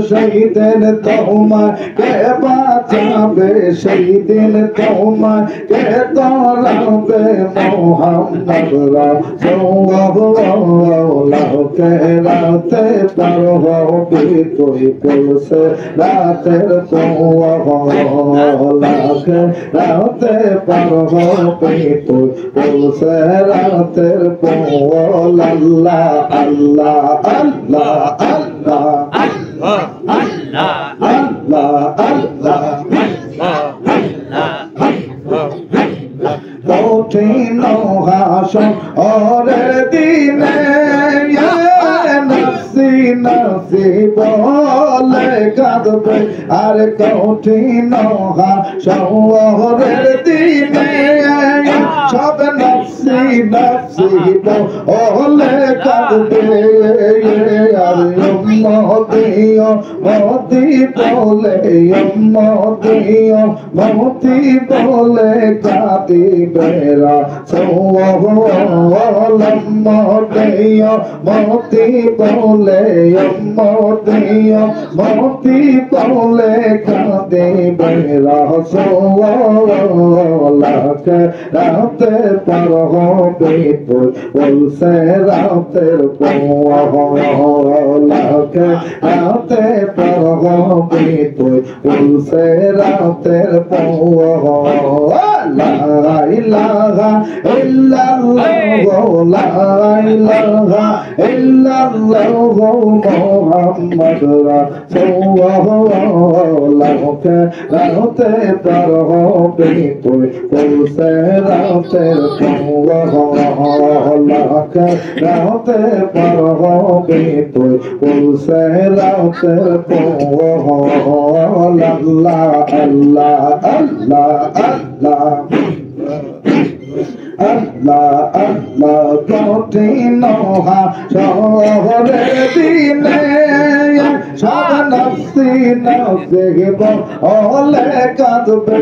সেই দিন তোমায় কে বাঁচাবে, সেই দিন তোমায় কে করাবে মোহাম্মদ রাসূলুল্লাহ। কে রাতে পার হবি তুই পুলসে রাতের পৌঁলাকে, রাতে পার হবি তুই পুলসে রাতের পৌঁলা। আল্লাহ আল্লাহ আল্লাহ আল্লাহ আল্লাহ আল্লাহ আল্লাহ কঠিন হাসরের দিনে নফসি নফসি বলে কাঁদবে, আর কঠিন হাসরের দিনে সব নফসি নফসি বলে কাঁদবে। আর উম্মতিও মতি বলে, উম্মতিও মতি বলে কাঁদিবে রাসূলুল্লাহ। উম্মতিও মতি বলে, উম্মতিও মতি বলে কাঁদিবে রাসূলুল্লাহ। কে রাতে পার হবি তুই পুলসে রাতের পৌঁলাকে, রাতে পার হবি তুই পুলসে রাতের পৌঁলা। লা ইলাহা ইল্লাল্লাহ, লা ইলাহা ইল্লাল্লাহ মুহাম্মদ রাসূলুল্লাহ। কে রাতে পার হবি তুই পুলসে রাতের পৌঁলাকে, রাতে পার হবি তুই পুলসে রাতের পৌঁলা। আল্লাহ আল্লাহ আল্লাহ আল্লাহ আল্লাহ আল্লাহ কঠিন হাসরের দিনে সব নফসি নফসি বলে কাঁদবে,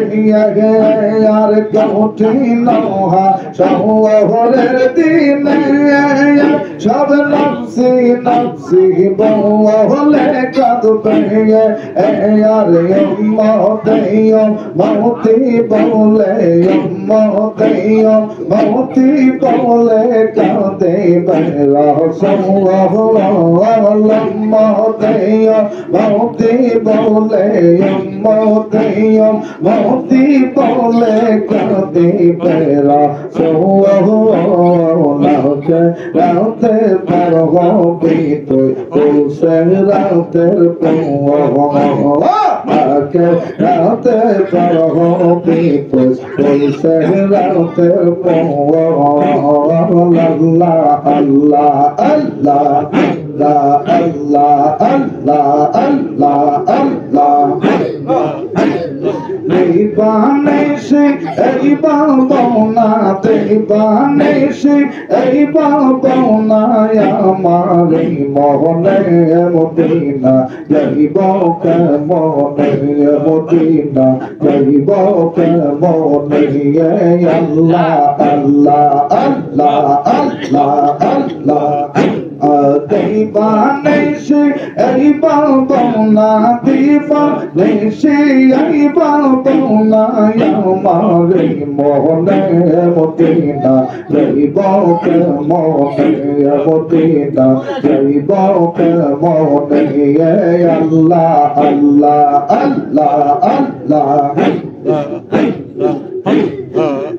আর কঠিন হাসরের দিনে সব নফসি নফসি বলে কাঁদবে। আর উম্মতিও মতি বলে, উম্মতিও মতি বলে কাঁদিবে রাসূলুল্লাহ। উম্মতিও মতি বলে, উম্মতিও মতি বলে কাঁদিবে রাসূলুল্লাহ। কে রাতে পার হবি তুই পুলসে রাতের পৌঁলাকে, রাতে পার হবি তুই পুলসে রাতের পৌঁলা। আল্লাহ আল্লাহ আল্লাহ আল্লাহ আল্লাহ আল্লাহ আল্লাহ দেবানেশে এই বাবনা, দেবানেশে এই বাবনা আমার মনে মদিনা যাইব কেমনে, মদিনা যাইব কেমনে। আল্লাহ আল্লাহ আল্লাহ আল্লাহ আল্লাহ দেবানেশে এই বাবনা, দেবানেশে এই বাবনা আমার মনে মদিনা যাইব কেমনে, মদিনা যাইব কেমনে। আল্লাহ আল্লাহ আল্লাহ আল্লাহ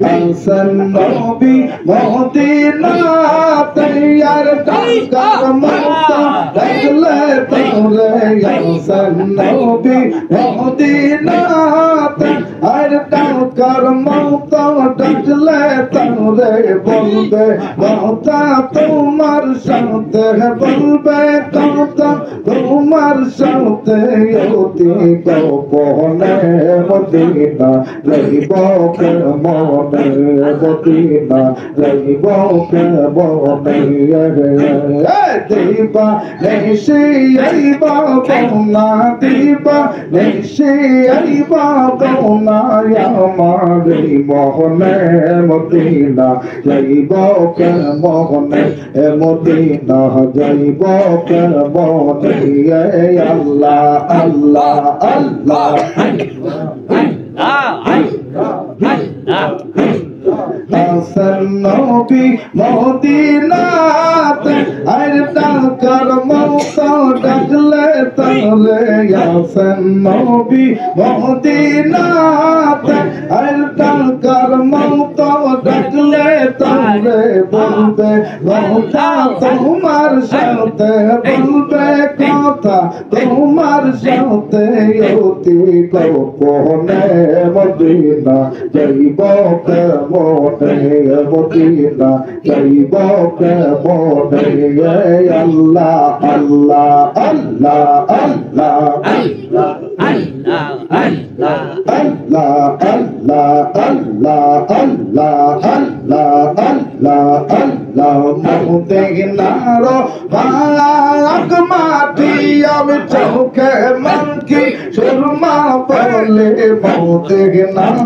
হাসান নবী মদিনাতে আর ডাকার মত দেখলে তোরে, হাসান নবী মদিনাতে আর ডাকার মত দেখলে তোরে বলবে কথা তোমার সাথে, বলবে কথা তোমার সাথে অতি গোপনে মদিনা যাইব কেমনে, মদিনা যাইব কেমনে। দিবানেশে এই বাবনা, দিবানেশে এই বাবনা আমার এই মোহনে মদিনা যাইব কেমনে মদিনা যাইব কেমনে আল্লাহ আল্লাহ আল্লাহ হাসান নবী মদিনাতে আর ডাকার মৌত ডাকলে তারে হাসান নবী মদিনাতে আর ডাকার মৌত ডাকলে তারে বলবে কথা তোমার সাথে বলবে কথা তোমার সাথে অতি গোপনে মদিনা যাইব কেমনে মদিনা যাইব কেমনে আল্লাহ আল্লাহ আল্লাহ আল্লাহ আল্লাহ আল্লাহ আল্লাহ আল্লাহ আল্লাহ আল্লাহ আল্লাহ আল্লাহ মদিনার বাগ মাটি আমি চোখে মনকি সুরমা বলে মদিনার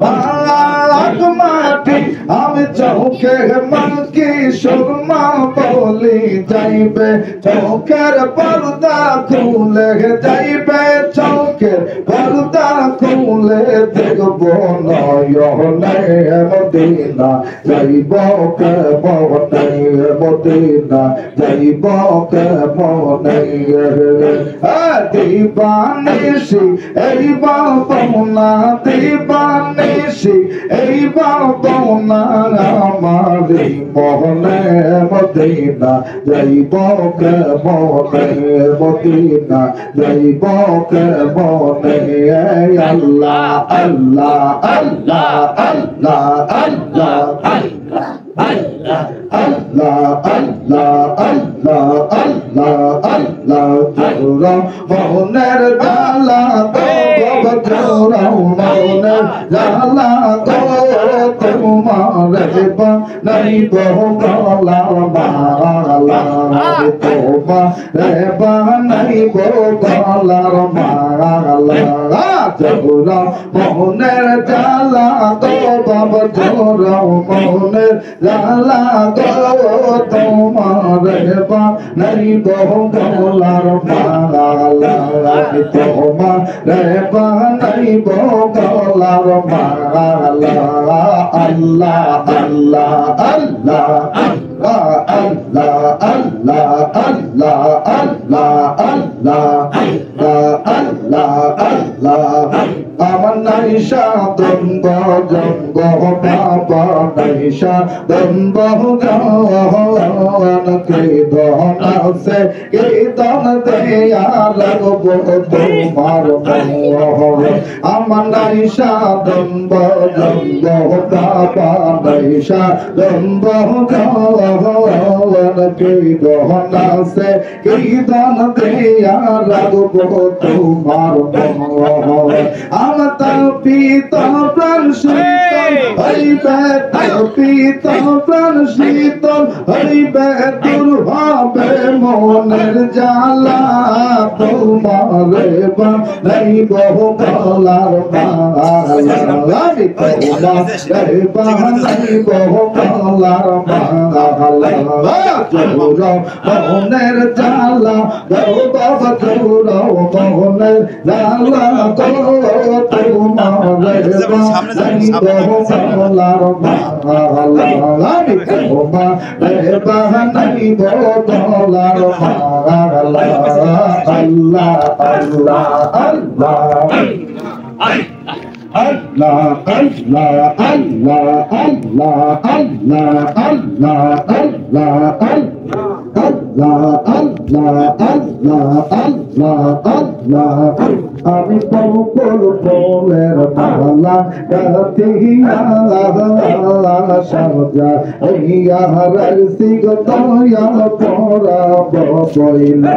বাগ মাটি আমি চোখে মনকি সুরমা বলে যাইবে চোখের পর্দা খুলে যাইবে চোখের পর্দা খুলে দেখব নয়নে মদিনা যাইব কেমনে মদিনা যাইব কেমনে দিবানিসি এই বাবনা দিবানিসি এই বাবনা আমার মোহনে মদিনা যাইব কেমনে মদিনা যাইব কেমনে আল্লাহ আল্লাহ আল্লাহ আল্লাহ আল্লাহ আল্লাহ আল্লাহ আল্লাহ আল্লাহ আল্লাহ আল্লাহ আল্লাহ জোরা মনের জালা গো জোরা মনের জালা গো তোমার বা নাই বলা মালা তোমার বা নাই বলার মালা জোরা মনের জালা গো বাবা জোরা মনের জালা গো তোমার বা নাই বলার মালা তোমার বা নাই বলার মালা আল্লাহ আল্লাহ আল্লাহ আল্লাহ আল্লাহ আল্লাহ আল্লাহ আল্লাহ আল্লাহ আল্লাহ আল্লাহ আমার নাইশা দ্বন্দ্ব জঙ্গ বাবা নাইশা দ্বন্দ্ব গান কে দন আছে কে দন দেয়া লাগব তোমার আমার নাইশা দ্বন্দ্ব জঙ্গ বাবা নাইশা দ্বন্দ্ব গান কে দন আছে কে দন দেয়া লাগব তোমার আমার পিতা প্রাণ শীতল হইবে পিতা প্রাণ শীতল হইবে দূর হবে মনের জ্বালা তোমারে বানাই বহু গলার মালা আমি তোমারে বানাই বহু গলার মালা জোর মনের জ্বালা গো বাবা জোর মনের জ্বালা গো তোমারে বানাই বহু গলার মালা আমি তোমারে বানাই বহু গলার মালা আল্লাহ আল্লাহ আল্লাহ Allah, Allah, Allah, Allah, Allah, Allah, Allah, Allah, আমি বলের মালা গাতিয়া সাজা ইয়া রাইসি গয়া পরা বইলা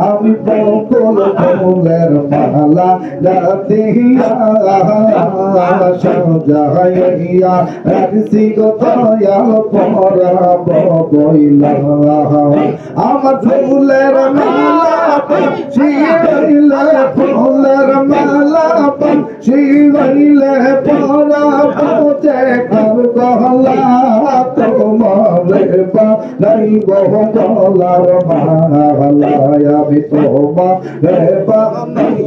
আমি বলের মালা গাতিয়া সাজা ইয়া রাইসি গয়া পরা বইলা আমার ফুলের মালা শিলে ফুলের মালা শিবাইলে পারা পচে কার গলা তোমারে বানাই গলার মালা আমি তোমারে বানাই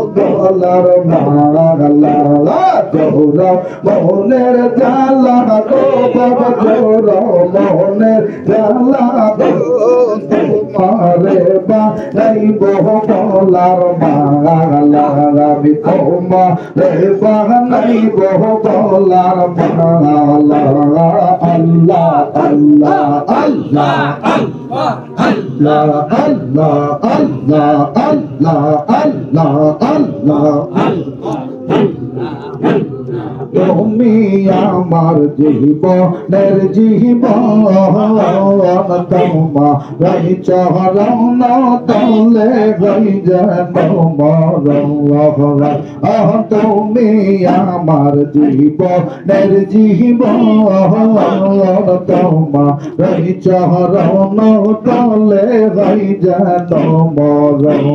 গলার মালা তোরা মনের জ্বালা গো বাবা তোরা মনের জ্বালা গো তোমারে বানাই গলার মালা আমি তোমারে বানাই গলার মালা আল্লাহ আল্লাহ আল্লাহ আল্লাহ আল্লাহ আল্লাহ আল্লাহ আল্লাহ আল্লাহ তুমি আমার জীবনের জীবন তোমার চরণ তলে গই যেন মরণ তুমি আমার জীবনের জীবন তোমার চরণ তলে গই যেন মরণ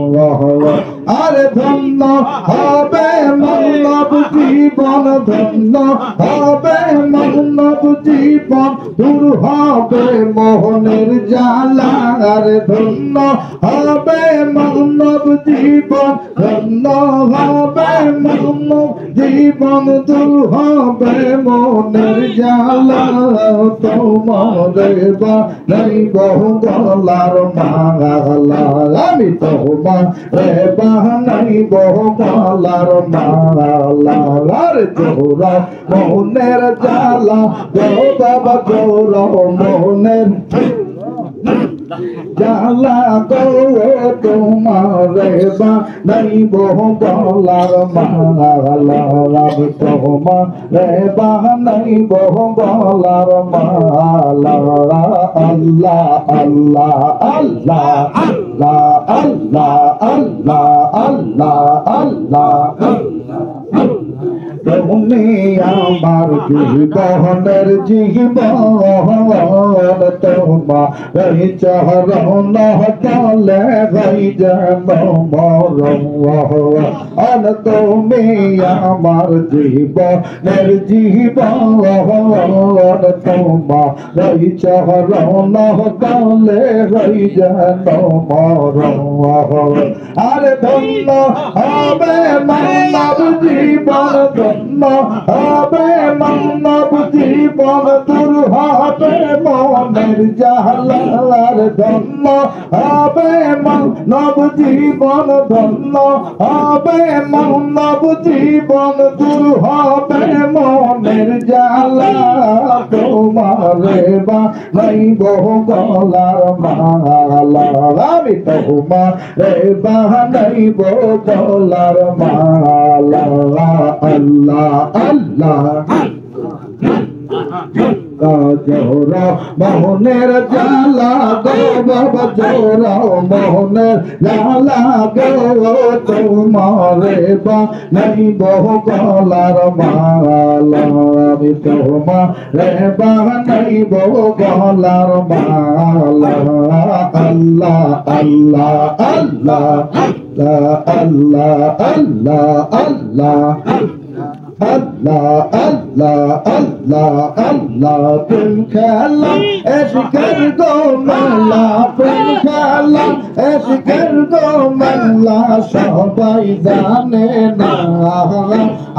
আরে ধন্য হবে মানব জীবন ধন্য হবে মানব জীবন দূর হবে মোহনের জ্বালা আরে ধন্য হবে মানব জীবন ধন্য হবে মানব জীবন দূর হবে মোহনের জ্বালা তোমাদের বানাই গলার মালা আমি তোমারে বানাই গলার মালা রে তোরা মনের জ্বালা গো বাবা তোরা মনের জ্বালা গো তোমারে বানাই গলার মালা আমি তোমারে বানাই গলার মালা আল্লাহ আল্লাহ আল্লাহ আল্লাহ আল্লাহ আল্লাহ আল্লাহ আল্লাহ তুমি আমার জীবনের জীবন তোমার চরণ তলে গই যেন মরণ তুমি আমার জীবনের জীবন তোমার চরণ তলে গই যেন মরণ আরে ধন্য হবে মানব জীবন ধন্য হবে মানব জীবন দূর হবে মনের জ্বালার ধন্য হবে মানব জীবন ধন্য হবে মানব জীবন দূর হবে মনের জ্বালা তোমারে বানাই গলার মালা আমি তোমারে বানাই গলার মালা আল্লাহ আল্লাহ জোরা মোহনের জ্বালা গো বাবা জোরা মোহনের জ্বালা গো তোমারে বানাই গলার মালা আমি তোমারে বানাই গলার মালা আল্লাহ আল্লাহ আল্লাহ আল্লাহ আল্লাহ আল্লাহ আল্লাহ আল্লাহ আল্লাহ আল্লাহ প্রেম খেলা এশকের গো মেলা প্রেম খেলা এশকের গো মেলা সবাই জানে না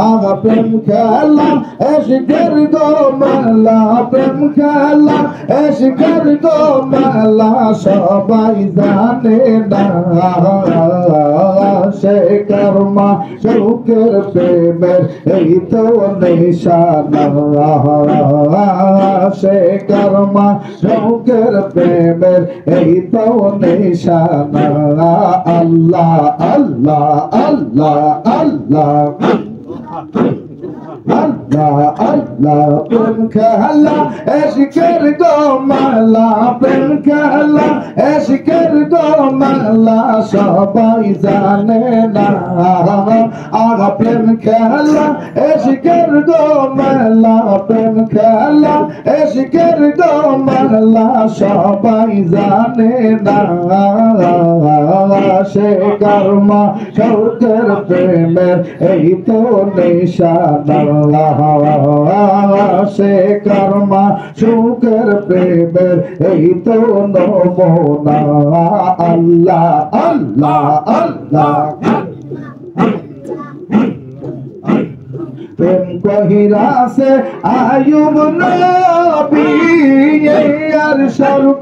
আগা প্রেম খেলা এশকের গো মেলা প্রেম খেলা এশকের গো মেলা সবাই জানে না সে কর্মা শৌকের প্রেমের এই তো নিশানা সে কর্মা শৌকের প্রেমের এই তো নিশানা আল্লাহ আল্লাহ আল্লাহ আল্লাহ আল্লাহ আল্লাহ প্রেম খেলা এশকের গো মেলা প্রেম খেলা এশকের গো মেলা সবাই জানে না আগা প্রেম খেলা এশকের গো মেলা প্রেম খেলা এশকের গো মেলা সবাই জানে না সে কর্মা শৌকের প্রেমের এই তো নিশানা সে কর্মা শৌকের প্রেমের এই তো নমুনা আল্লাহ আল্লাহ আল্লাহ প্রেম কহিরা সে আয়ুব নবী আর সর্ব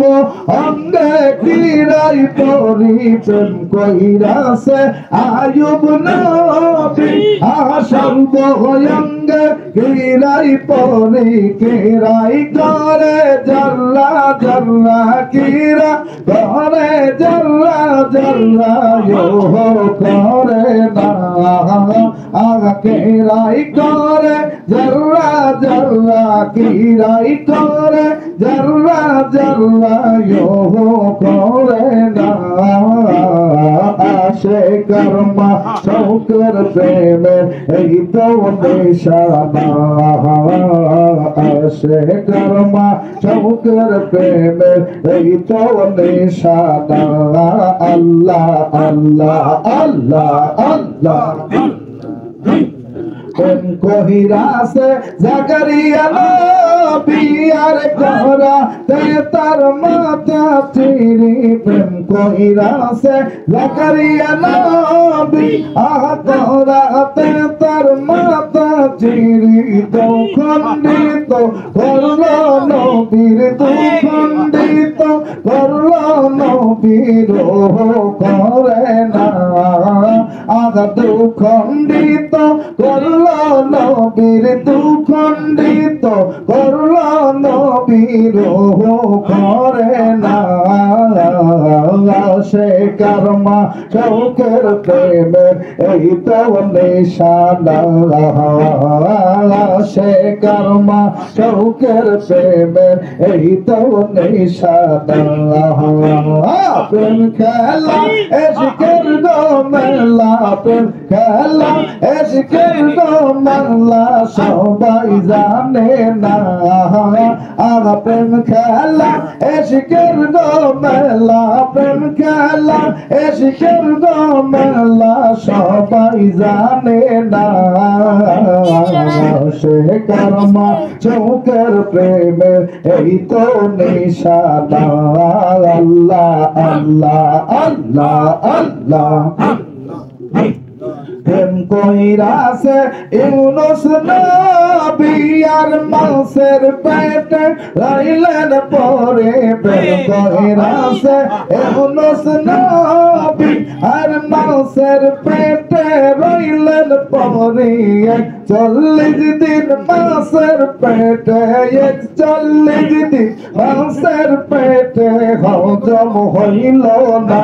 অঙ্গে কিরাই পরি প্রেম কহিরা সে আয়ুব নবী আর সর্ব অঙ্গে কিরাই পরি কিরাই করে জল্লা জল্লা কিরা করে জল্লা জল্লা করে না আগা কিরাই করে জল্লা জল্লা কিরাই করে জল্লা জল্লা করে না আসে কর্মা শৌকের প্রেমের এই তো নিশানা আসে কর্মা শৌকের প্রেমের এই তো নিশানা আল্লাহ আল্লাহ আল্লাহ আল্লাহ প্রেম কহিরা সে জাকারিয়া নবী আর করা তে তার মাথা চিরি প্রেম কহিরা সে জাকারিয়া নবী আর করা তে তার মাথা চিরি তো খণ্ডিত করলো নবীর দুখণ্ডিত করলো নবীর করে না আগা দুখণ্ডিত করলো নবীর দুখণ্ডিত করলো নবীর করে না সে কর্মা শৌকের প্রেমের এই তো নিশানা সে কর্মা শৌকের প্রেমের এই তো নিশানা প্রেম খেলা এশকের গো মেলা প্রেম খেলা এশকের গো মেলা সবাই জানে না আগা প্রেম খেলা এশকের গো মেলা প্রেম খেলা এশকের গো মেলা সবাই জানে না সে কর্মা চৌকের প্রেমের এই তো নিশানা আল্লাহ আল্লাহ আল্লাহ আল্লাহ প্রেম কইরা সে ইউনুস নবী আর মাছের পেটে রইলেন পরে প্রেম কইরা সে ইউনুস নবী আর মাছের পেটে রইলেন পরে 41 দিন মাছের পেটে 41 দিন মাছের পেটে হজম হইল না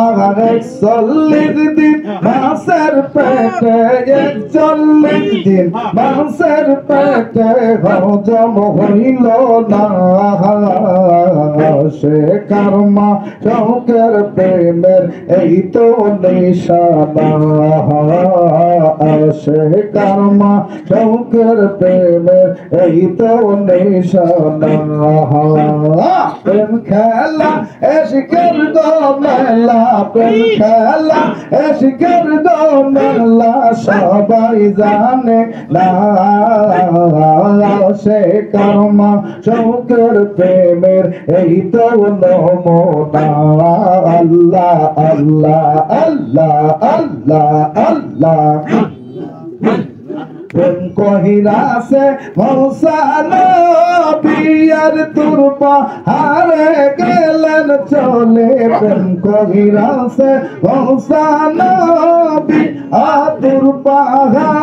আর 41 দিন মাছের পেটে 41 দিন মাছের পেটে হজম হইল না সে কর্মা শৌকের প্রেমের এই তো নিশানা সে কর্মা শৌকের প্রেমের এই তো নিশানা প্রেম খেলা এশকের গো মেলা প্রেম খেলা এশকের গো মেলা সবাই জানে না সে কর্মা শৌকের প্রেমের এই তো নমুনা আল্লাহ আল্লাহ আল্লাহ আল্লাহ আল্লাহ প্রেম কহিরা সে মৌসা নবী আর তুরপা হারে গেলেন চলে প্রেম কহিরা সে মৌসা নবী আর তুরপা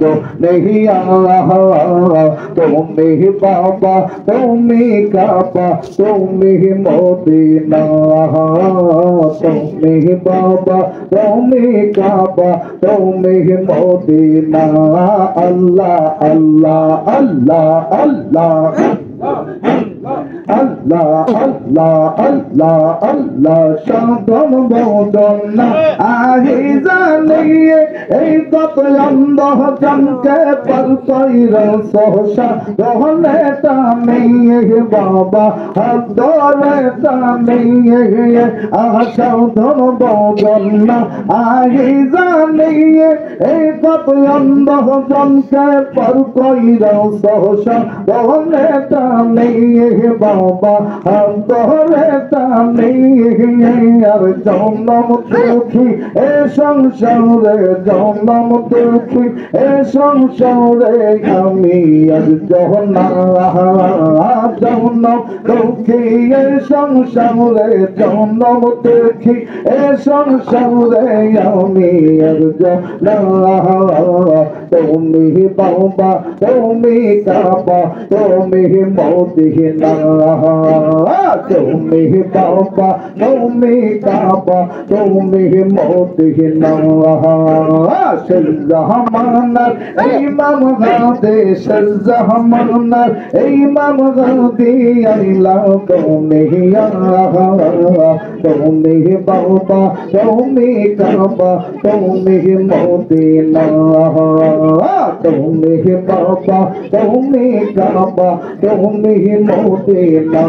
তো নেহি আল্লাহ তুমি বাবা তুমি কাবা তুমি মদিনা তুমি বাবা তুমি কাবা তুমি মদিনা আল্লাহ আল্লাহ আল্লাহ আল্লাহ আল্লাহ আল্লাহ আল্লাহ আল্লাহ সাধন বদন আহি জানিয়ে এই কত অন্ধ জনকে পর কইর সহসা রহনে টানিয়ে বাবা হাতরে টানিয়ে সাধন বদন আহি জানিয়ে এই কত অন্ধ জনকে পর কইর সহসা রহনে টানিয়ে বাবা হাতরে টানিয়ে আর জন্ম দুঃখী এ সংসারে জন্ম দুঃখী এ সংসারে আমি আর জন্ম দুঃখী এ সংসারে জন্ম দুঃখী এ সংসারে আমি আর জন্ম তুমি বাবা তুমি কাবা তুমি মদিনা তুমি বাবা তুমি কাবা তুমি মদিনা শাহজাহানার ইমাম গাদে শাহজাহানার ইমাম গাদে আল্লাহ তুমি তুমি বাবা তুমি কাবা তুমি মদিনা তুমি বাবা তুমি কাবা তুমি মদিনা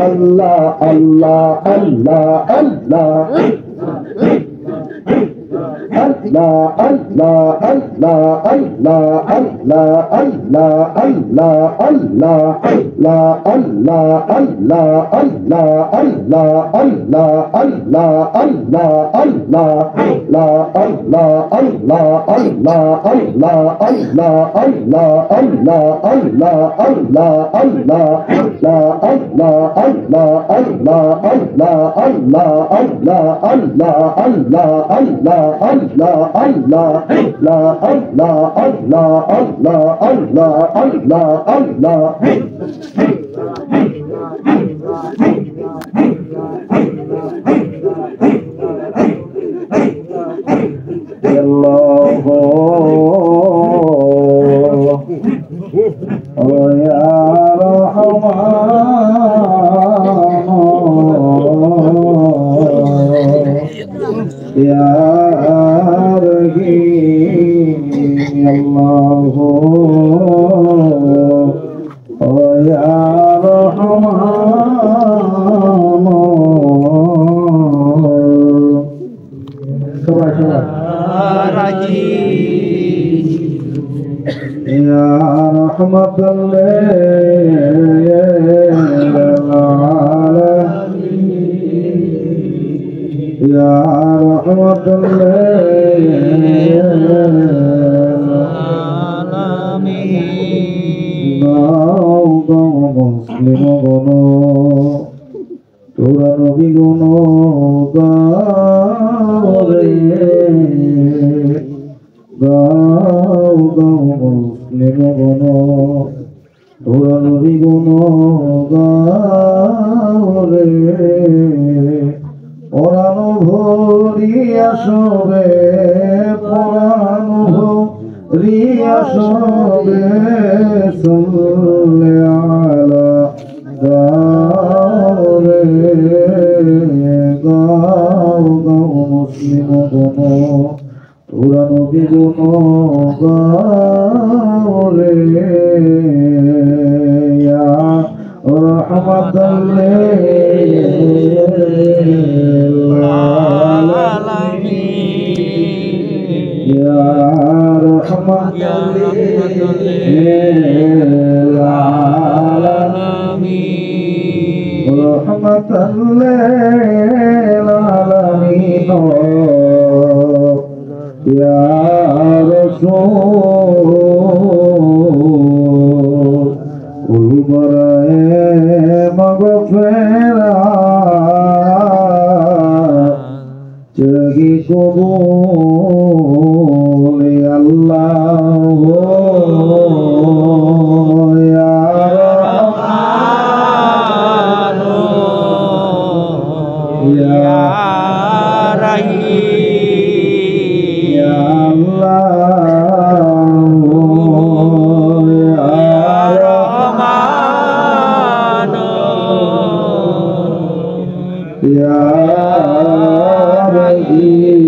আল্লাহ আল্লাহ আল্লাহ আল্লাহ Allah Allah Allah Allah Allah Allah Allah Allah Allah Allah Allah Allah Allah Allah Allah Allah Allah La Allah Allah Allah Allah Allah Allah Allah Allah Allah Allah La Allah Allah Allah Allah Allah Allah Allah Allah Allah Allah Allah la Allah Allah Allah Allah Allah Allah Allah ya Rahman ya Allah oh ya Rahman ya rahmatan lil alamin ya rahmatan lil মুসলিম গণ তোরা নবী গণ গাওরে গাও গাও মুসলিম গণ তোরা নবী গণ গাওরে পরানো ভরিয়া সবে পরানো ভরিয়া সবে সাল্লে আলা গাওরে গাও গাও মুসলিম গণ তোরা নবী গণ গাওরে ইয়া রাহমাতাল লিল আলামিন ইয়া রাহমাতাল লিল আলামিন রাহমাতাল লিল আলামিন ইয়া রাসূল উলবরায়ে মাগফিরা চাহি কবুল আল্লাহ ইয়া রহিম